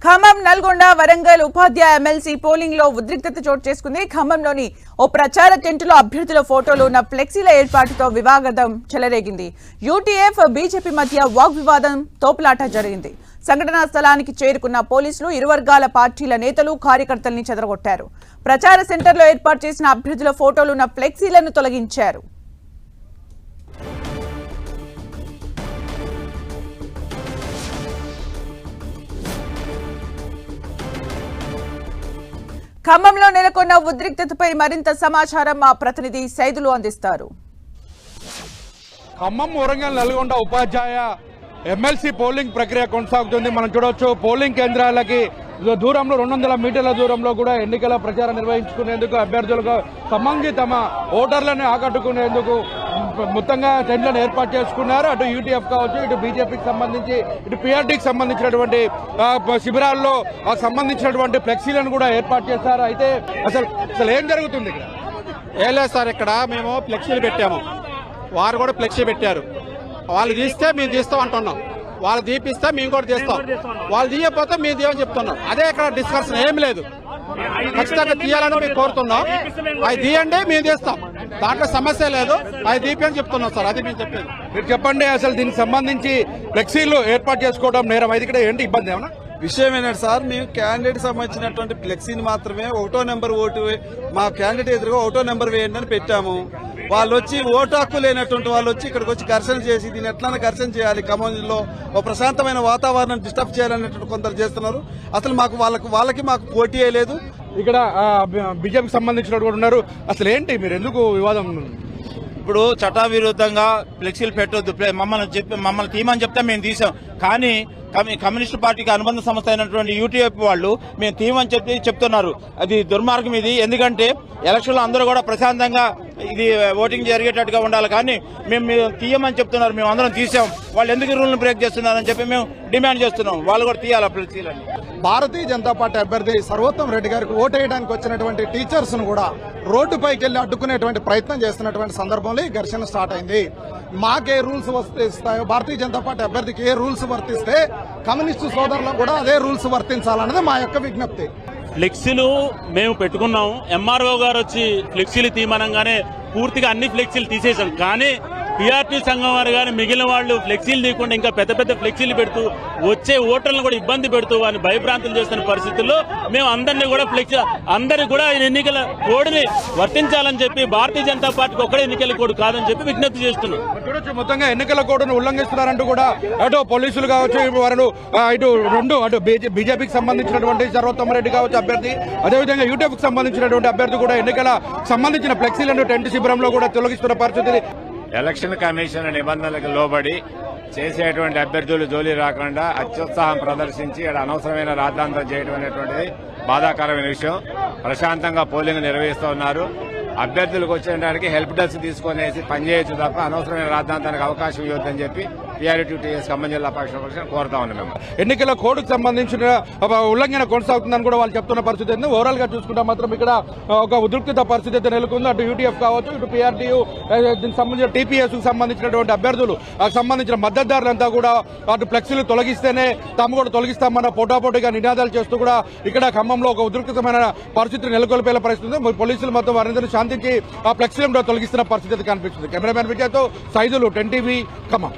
ఖమ్మం, నల్గొండ, వరంగల్ ఉపాధ్యాయ MLC polling లో ఉద్రిక్తత చోటు చేసుకుంది. ఖమ్మంలోని ఓ ప్రచార టెంటులో అభ్యర్థుల ఫోటోలు ఉన్న ఫ్లెక్సీల ఏర్పాటుతో వివాదం చెలరేగింది. యూటీఎఫ్, బీజేపీ మధ్య వాగ్వివాదం, తోపులాట జరిగింది. సంఘటనా స్థలానికి చేరుకున్న పోలీసులు ఇరు వర్గాల పార్టీల నేతలు, కార్యకర్తల్ని చెదరగొట్టారు. ప్రచార సెంటర్లో ఏర్పాటు చేసిన అభ్యర్థుల ఫోటోలు ఉన్న ఫ్లెక్సీలను తొలగించారు. ఖమ్మంలో నెలకొన్న ఉద్రిక్తతపై మరింత సమాచారం మా ప్రతినిధి సైదులు అందిస్తారు. ఖమ్మం, వరంగల్, నల్గొండ ఉపాధ్యాయ ఎమ్మెల్సీ పోలింగ్ ప్రక్రియ కొనసాగుతుంది. మనం చూడొచ్చు, పోలింగ్ కేంద్రాలకి దూరంలో 200 మీటర్ల దూరంలో కూడా ఎన్నికల ప్రచారం నిర్వహించుకునేందుకు అభ్యర్థులకు సంబంధించి తమ ఓటర్లను ఆకట్టుకునేందుకు మొత్తంగా టెంట్లను ఏర్పాటు చేసుకున్నారు. అటు యూటీఎఫ్ కావచ్చు, ఇటు బీజేపీకి సంబంధించి, ఇటు పీఆర్టీకి సంబంధించినటువంటి శిబిరాల్లో సంబంధించినటువంటి ఫ్లెక్సీలను కూడా ఏర్పాటు చేశారు. అయితే అసలు ఏం జరుగుతుంది ఇక్కడ? ఏం లేదు సార్, ఇక్కడ మేము ఫ్లెక్సీలు పెట్టాము, వారు కూడా ఫ్లెక్సీ పెట్టారు. వాళ్ళు తీస్తే మేము తీస్తాం అంటున్నాం, వాళ్ళు తీపిస్తే మేము కూడా తీస్తాం, వాళ్ళు తీయకపోతే మేము తీయమని చెప్తున్నాం. అదే ఇక్కడ డిస్కషన్ ఏం లేదు. ఖచ్చితంగా తీయాలని మేము కోరుతున్నాం. అవి తీయండి, మేము తీస్తాం, దాంట్లో సమస్య లేదు. అవి తీపి అని చెప్తున్నాం సార్, అది మేము చెప్పేది. మీరు చెప్పండి, అసలు దీనికి సంబంధించి ఫ్లెక్సీలు ఏర్పాటు చేసుకోవడం నేరం, అయితే ఇక్కడ ఏంటి ఇబ్బంది? ఏమన్నా విషయం ఏంటంటే సార్, మేము క్యాండిడేట్ సంబంధించినటువంటి ఫ్లెక్సీని మాత్రమే 1వ నెంబర్ ఓటు మా క్యాండిడేట్ ఎదురుగా 1వ నెంబర్ వేయండి అని పెట్టాము. వాళ్ళు వచ్చి ఓటు హక్కు లేనటువంటి వాళ్ళు వచ్చి ఇక్కడికి వచ్చి ఘర్షణ చేసి దీన్ని ఎట్లా ఘర్షణ చేయాలి, ఖమ్మంలో ఒక ప్రశాంతమైన వాతావరణం డిస్టర్బ్ చేయాలనేటువంటి కొందరు చేస్తున్నారు. అసలు మాకు వాళ్ళకి మాకు పోటీ లేదు. ఇక్కడ బీజేపీకి సంబంధించిన కూడా ఉన్నారు. అసలు ఏంటి, మీరు ఎందుకు వివాదం? ఇప్పుడు చట్టవిరుద్ధంగా ఫ్లెక్సీలు పెట్టొద్దు, మమ్మల్ని తీయమని చెప్తే మేము తీసాం. కానీ కమ్యూనిస్టు పార్టీకి అనుబంధ సంస్థ అయినటువంటి యూటీఎఫ్ వాళ్ళు మేము తీయమని చెప్తున్నారు. అది దుర్మార్గం ఇది. ఎందుకంటే ఎలక్షన్లో అందరూ కూడా ప్రశాంతంగా ఇది ఓటింగ్ జరిగేటట్టుగా ఉండాలి. కానీ మేము తీయమని చెప్తున్నారు, మేము అందరం తీసాం. వాళ్ళు ఎందుకు రూల్ని బ్రేక్ చేస్తున్నారని చెప్పి మేము డిమాండ్ చేస్తున్నాం. వాళ్ళు కూడా తీయాలి ఫ్లెక్సీలని. భారతీయ జనతా పార్టీ అభ్యర్థి సర్వోత్తమ్ రెడ్డి గారికి ఓటేయడానికి వచ్చినటువంటి టీచర్స్ ను కూడా రోడ్డుపైకి వెళ్లి అడ్డుకునేటువంటి ప్రయత్నం చేస్తున్నటువంటి సందర్భంలో ఈ ఘర్షణ స్టార్ట్ అయింది. మాకే రూల్స్ వర్తిస్తాయో, భారతీయ జనతా పార్టీ అభ్యర్థికి ఏ రూల్స్ వర్తిస్తే కమ్యూనిస్టు సోదరులకు కూడా అదే రూల్స్ వర్తించాలన్నది మా యొక్క విజ్ఞప్తి. ఫ్లెక్సీలు మేము పెట్టుకున్నాం. ఎంఆర్ఓ గారు వచ్చి ఫ్లెక్సీలు తీయమనగానే పూర్తిగా అన్ని ఫ్లెక్సీలు తీసేసాం. కానీ పీఆర్టీ సంఘం వారు కానీ మిగిలిన వాళ్ళు ఫ్లెక్సీలు తీయకుండా ఇంకా పెద్ద పెద్ద ఫ్లెక్సీలు పెడుతూ వచ్చే ఓటర్లను కూడా ఇబ్బంది పెడుతూ వారిని భయభ్రాంతులు చేస్తున్న పరిస్థితుల్లో మేము అందరినీ కూడా అందరికి కూడా ఎన్నికల కోడ్ని వర్తించాలని చెప్పి భారతీయ జనతా పార్టీకి ఒక్కడే ఎన్నికల కోడ్ కాదని చెప్పి విజ్ఞప్తి చేస్తున్నాం. చూడొచ్చు, మొత్తంగా ఎన్నికల కోడ్ను ఉల్లంఘిస్తున్నారంటూ కూడా అటు పోలీసులు కావచ్చు, వారు అటు బీజేపీకి సంబంధించినటువంటి సర్వోత్తమ్ రెడ్డి కావచ్చు అభ్యర్థి, అదేవిధంగా యూటీఎఫ్ కి సంబంధించినటువంటి అభ్యర్థి కూడా ఎన్నికల సంబంధించిన ఫ్లెక్సీలను టెంట్ శిబిరంలో కూడా తొలగిస్తున్న పరిస్థితి. ఎలక్షన్ కమిషన్ నిబంధనలకు లోబడి చేసేటువంటి అభ్యర్థులు జోలి రాకుండా అత్యుత్సాహం ప్రదర్శించి అనవసరమైన రాద్ధాంతం చేయడం అనేటువంటిది బాధాకరమైన విషయం. ప్రశాంతంగా పోలింగ్ నిర్వహిస్తూ ఉన్నారు. అభ్యర్థులకు వచ్చేటానికి హెల్ప్ డెస్క్ తీసుకునేసి పనిచేయచ్చు తప్ప అనవసరమైన రాద్ధాంతానికి అవకాశం ఇవ్వద్దని చెప్పి టీఆర్టీటీఎస్ ఖమ్మం జిల్లా పక్షం కోరుతా ఉన్నాం. ఎన్నికల కోడ్కు సంబంధించిన ఉల్లంఘన కొనసాగుతుందని కూడా వాళ్ళు చెప్తున్న పరిస్థితి ఉంది. ఓవరాల్ గా చూసుకుంటే మాత్రం ఇక్కడ ఒక ఉద్రిక్తత పరిస్థితి అయితే నెలకొంది. అటు యూటీఎఫ్ కావచ్చు, ఇటు పీఆర్టీయూ, దీనికి సంబంధించిన టీపీఎస్ కు సంబంధించినటువంటి అభ్యర్థులు, సంబంధించిన మద్దతుదారులంతా కూడా అటు ఫ్లెక్సీలు తొలగిస్తేనే తాము కూడా తొలగిస్తామన్న పోటాపోటీగా నినాదాలు చేస్తూ కూడా ఇక్కడ ఖమ్మంలో ఒక ఉద్రిక్తమైన పరిస్థితి నెలకొల్పే పరిస్థితి ఉంది. పోలీసులు మొత్తం వారందరూ శాంతించి ఆ ఫ్లెక్సీలను తొలగిస్తున్న పరిస్థితి కనిపిస్తుంది. కెమెరామెన్ విజయ్తో సైదులు, 10 టీవీ, ఖమ్మం.